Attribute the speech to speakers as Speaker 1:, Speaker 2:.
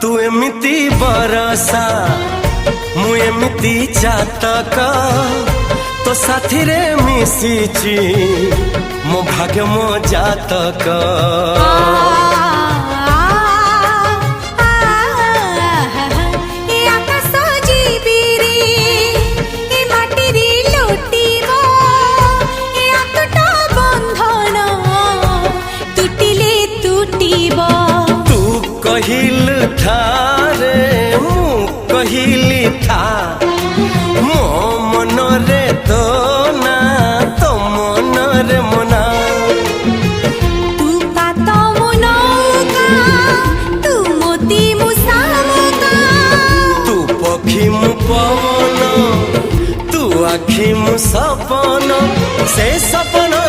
Speaker 1: तू एमिति बरसा मु एमिति चातक तो साथी रे मिशिची मो भाग्य मो जातक। कहिल ठारे मु कहिली था मो मन रे तो ना तो मन रे मना।
Speaker 2: तू का तो मनो का तू मोती मुसामुका
Speaker 1: तू पखी मु पवन तू आखी मु सपन से सपन